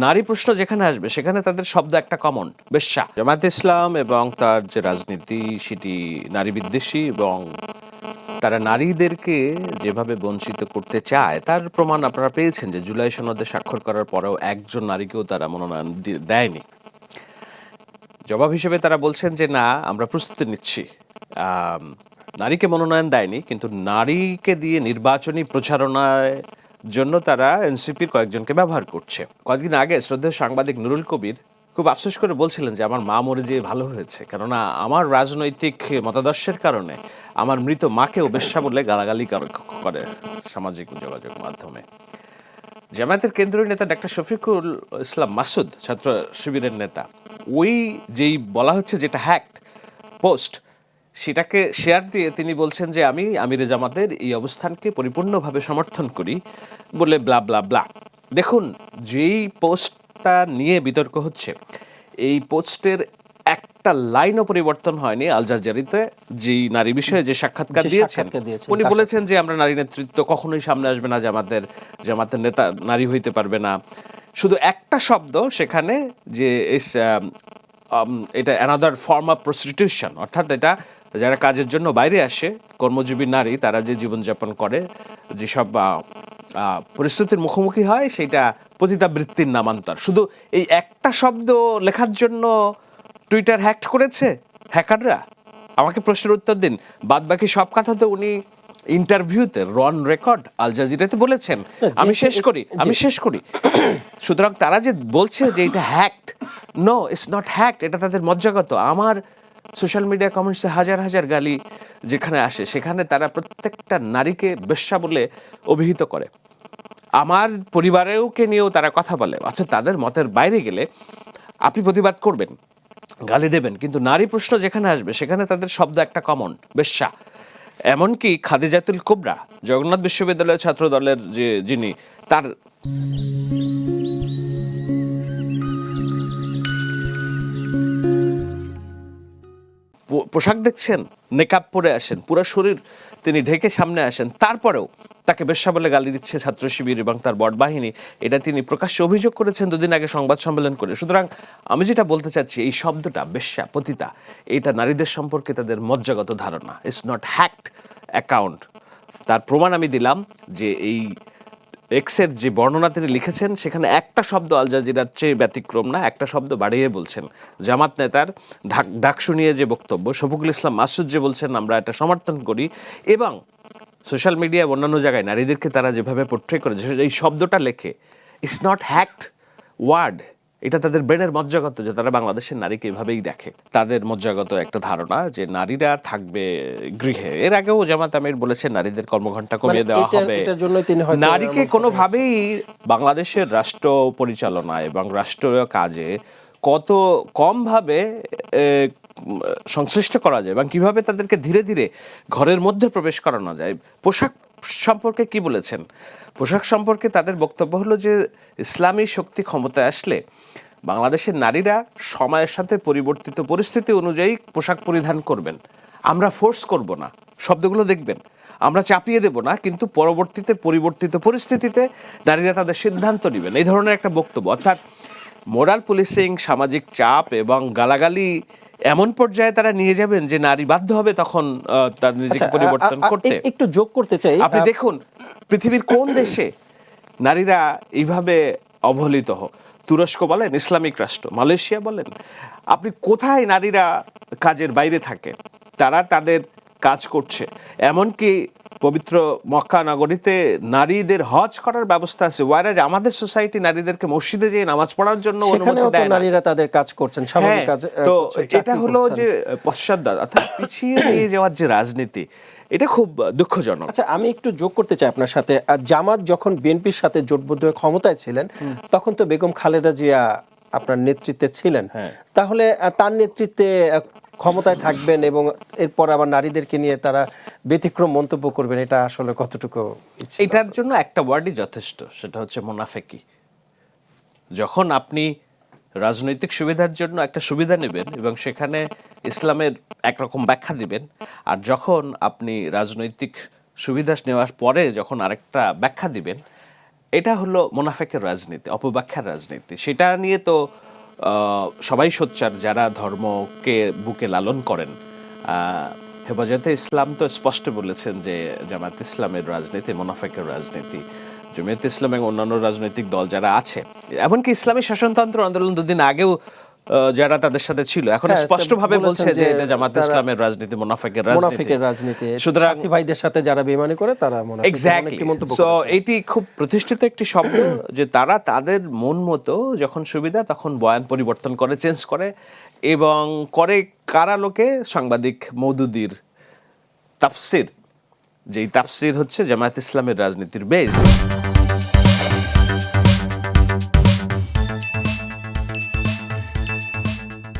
নারী প্রশ্ন যেখানে আসবে সেখানে তাদের শব্দ একটা কমন, বেশ্যা। জামায়াতে ইসলাম এবং তার যে রাজনীতি সেটি নারী বিদ্বেষী এবং তারা নারীদেরকে যেভাবে বঞ্চিত করতে চায় তার প্রমাণ আপনারা পেয়েছেন যে জুলাই সনদে স্বাক্ষর করার পরেও একজন নারীকেও তারা মনোনয়ন দেয়নি। জবাব হিসেবে তারা বলছেন যে না, আমরা প্রস্তুতি নিচ্ছি। নারীকে মনোনয়ন দেয়নি, কিন্তু নারীকে দিয়ে নির্বাচনী প্রচারণায় জন্য তারা এনসিপির কয়েকজনকে ব্যবহার করছে। কয়েকদিন আগে শ্রদ্ধেয় সাংবাদিক নুরুল কবির খুব আফসোস করে বলছিলেন যে আমার মা মরে যেয়ে ভালো হয়েছে, কেননা আমার রাজনৈতিক মতাদর্শের কারণে আমার মৃত মাকেও বেশ্যা বলে গালাগালি করে সামাজিক যোগাযোগ মাধ্যমে। জামায়াতের কেন্দ্রীয় নেতা ডাক্তার শফিকুল ইসলাম মাসুদ, ছাত্র শিবিরের নেতা, ওই যেই বলা হচ্ছে যেটা হ্যাকড পোস্ট, সেটাকে শেয়ার দিয়ে তিনি বলছেন যে আমি আমিরে জামাতের এই অবস্থানকে পরিপূর্ণভাবে সমর্থন করি বলে ব্লা ব্লা ব্লা। দেখুন, যেই পোস্টটা নিয়ে বিতর্ক হচ্ছে, এই পোস্টের একটা লাইনও পরিবর্তন হয়নি। আল জাজিরাতে যেই নারী বিষয়ে যে সাক্ষাৎকার দিয়েছেন, উনি বলেছেন যে আমরা নারী নেতৃত্ব কখনোই সামনে আসবে না, জামাতের নেতা নারী হইতে পারবে না। শুধু একটা শব্দ সেখানে, যে এটা অ্যানাদার ফর্ম অফ প্রস্টিটিউশন, অর্থাৎ এটা যারা কাজের জন্য বাইরে আসে, কর্মজীবী নারী, তারা যে জীবনযাপন করে, যেসব পরিস্থিতির মুখোমুখি হয়, সেটা পতিতাবৃত্তির নামান্তর। শুধু এই একটা শব্দ লেখার জন্য টুইটার হ্যাক করেছে হ্যাকাররা? আমাকে প্রশ্নের উত্তর দিন। বাদ বাকি সব কথা তো উনি ইন্টারভিউতে রন রেকর্ড আল জাজিরাতে বলেছেন। আমি শেষ করি। সুতরাং তারা যে বলছে যে এটা hacked, no, it's not hacked, এটা তাদের মজ্জাগত। আমার সোশ্যাল মিডিয়া কমেন্টসে হাজার হাজার গালি যেখানে আসে, সেখানে তারা প্রত্যেকটা নারীকে বেশ্যা বলে অভিহিত করে। আমার পরিবারেওকে নিয়েও তারা কথা বলে। আচ্ছা, তাদের মতের বাইরে গেলে আপনি প্রতিবাদ করবেন, গালি দেবেন, কিন্তু নারী প্রশ্ন যেখানে আসবে সেখানে তাদের শব্দ একটা কমন, বেশ্যা। এমনকি খাদিজাতুল কুবরা, জগন্নাথ বিশ্ববিদ্যালয়ের ছাত্র দলের যিনি, তার পোশাক দেখছেন, নেকাব পরে আসেন, পুরো শরীর তিনি ঢেকে সামনে আসেন, তারপরেও তাকে বেশ্যা বলে গালি দিচ্ছে ছাত্র শিবির এবং তার বট বাহিনী। এটা তিনি প্রকাশ্যে অভিযোগ করেছেন দুদিন আগে সংবাদ সম্মেলন করে। সুতরাং আমি যেটা বলতে চাচ্ছি, এই শব্দটা বেশ্যা, পতিতা, এটা নারীদের সম্পর্কে তাদের মজ্জাগত ধারণা। It's not hacked account. তার প্রমাণ আমি দিলাম যে এই এক্সের যে বর্ণনা তিনি লিখেছেন, সেখানে একটা শব্দ আল জাজিরার চেয়ে ব্যতিক্রম না, একটা শব্দ বাড়িয়ে বলছেন। জামাত নেতার ডাকসু নিয়ে যে বক্তব্য, শফিকুল ইসলাম মাসুদ যে বলছেন আমরা এটা সমর্থন করি, এবং সোশ্যাল মিডিয়া অন্যান্য জায়গায় নারীদেরকে তারা যেভাবে পোট্রে করে, এই শব্দটা লেখে, ইটস নট হ্যাকড ওয়ার্ড। এটা তাদের ব্রেনের মজ্জাগত, যে তারা বাংলাদেশের নারীকে এভাবেই দেখে। তাদের মজ্জাগত একটা ধারণা যে নারীরা থাকবে গৃহে। এর আগেও জামাত আমির বলেছেন নারীদের কর্মঘণ্টা কমিয়ে দেওয়া হবে। নারীকে কোনোভাবেই বাংলাদেশের রাষ্ট্র পরিচালনা এবং রাষ্ট্রীয় কাজে কত কমভাবে সংশ্লিষ্ট করা যায় এবং কিভাবে তাদেরকে ধীরে ধীরে ঘরের মধ্যে প্রবেশ করানো যায়। পোশাক সম্পর্কে কি বলেছেন? পোশাক সম্পর্কে তাদের বক্তব্য হলো যে ইসলামী শক্তি ক্ষমতায় আসলে বাংলাদেশের নারীরা সময়ের সাথে পরিবর্তিত পরিস্থিতি অনুযায়ী পোশাক পরিধান করবেন। আমরা ফোর্স করব না, শব্দগুলো দেখবেন, আমরা চাপিয়ে দেব না, কিন্তু পরবর্তীতে পরিবর্তিত পরিস্থিতিতে নারীরা তাদের সিদ্ধান্ত নেবেন, এই ধরনের একটা বক্তব্য। অর্থাৎ মোরাল পুলিশিং, সামাজিক চাপ এবং গালাগালি এমন পর্যায়ে তারা নিয়ে যাবেন যে নারী বাধ্য হবে তখন তার নিজেকে পরিবর্তন করতে। একটু যোগ করতে চাই, আপনি দেখুন পৃথিবীর কোন দেশে নারীরা এইভাবে অবহেলিত হয়? তুরস্ক বলেন, ইসলামিক রাষ্ট্র, মালয়েশিয়া বলেন, আপনি কোথায় নারীরা কাজের বাইরে থাকে? তারা তাদের কাজ করছে। এমনকি পবিত্র মক্কা নগরীতে নারীদের হজ করার ব্যবস্থা আছে, ওয়ারাজ আমাদের সোসাইটি নারীদেরকে মসজিদে যেয়ে নামাজ পড়ার জন্য অনুমতি দেয় না। নারীরা তাদের কাজ করছেন, স্বাভাবিক কাজ। তো এটা হলো যে পশ্চাৎ, অর্থাৎ পিছিয়ে নিয়ে যাওয়ার যে রাজনীতি, এটা খুব দুঃখজনক। আচ্ছা, আমি একটু যোগ করতে চাই আপনার সাথে। জামাত যখন বিএনপির সাথে জোটবদ্ধ হয়ে ক্ষমতায় ছিলেন, তখন তো বেগম খালেদা জিয়া আপনার নেতৃত্বে ছিলেন। তাহলে তার নেতৃত্বে ক্ষমতায় থাকবেন এবং এরপর আবার নারীদেরকে নিয়ে তারা ব্যতিক্রম মন্তব্য করবেন, এটা আসলে কতটুকু? এটার জন্য একটা ওয়ার্ডই যথেষ্ট, সেটা হচ্ছে মুনাফেকি। যখন আপনি রাজনৈতিক সুবিধার জন্য একটা সুবিধা নেবেন এবং সেখানে ইসলামের একরকম ব্যাখ্যা দিবেন, আর যখন আপনি রাজনৈতিক সুবিধা নেওয়ার পরে যখন আরেকটা ব্যাখ্যা দিবেন, এটা হলো মোনাফেকের রাজনীতি, অপব্যাখ্যার রাজনীতি। সেটা নিয়ে তো সবাই সোচ্চার যারা ধর্মকে বুকে লালন করেন। হেফাজতে ইসলাম তো স্পষ্ট বলেছেন যে জামায়াত ইসলামের রাজনীতি মোনাফেকের রাজনীতি। জামায়াত ইসলাম এবং অন্যান্য রাজনৈতিক দল যারা আছে, এমনকি ইসলামী শাসনতন্ত্র আন্দোলন দুদিন আগেও যারা তাদের সাথে ছিল, এখন স্পষ্টভাবে বলছে যে এটা জামায়াত ইসলামের রাজনীতি, মোনাফেকের রাজনীতি। সুতরাং সাথী ভাইদের সাথে যারা বেইমানি করে তারা এক্স্যাক্টলি। সো এটি খুব প্রতিষ্ঠিত একটি শব্দ যে তারা তাদের মন মতো যখন সুবিধা তখন বয়ান পরিবর্তন করে, চেঞ্জ করে, এবং করে কারা লোকে? সাংবাদিক মওদুদীর তাফসির, যেই তাফসির হচ্ছে জামায়াত ইসলামের রাজনীতির বেস।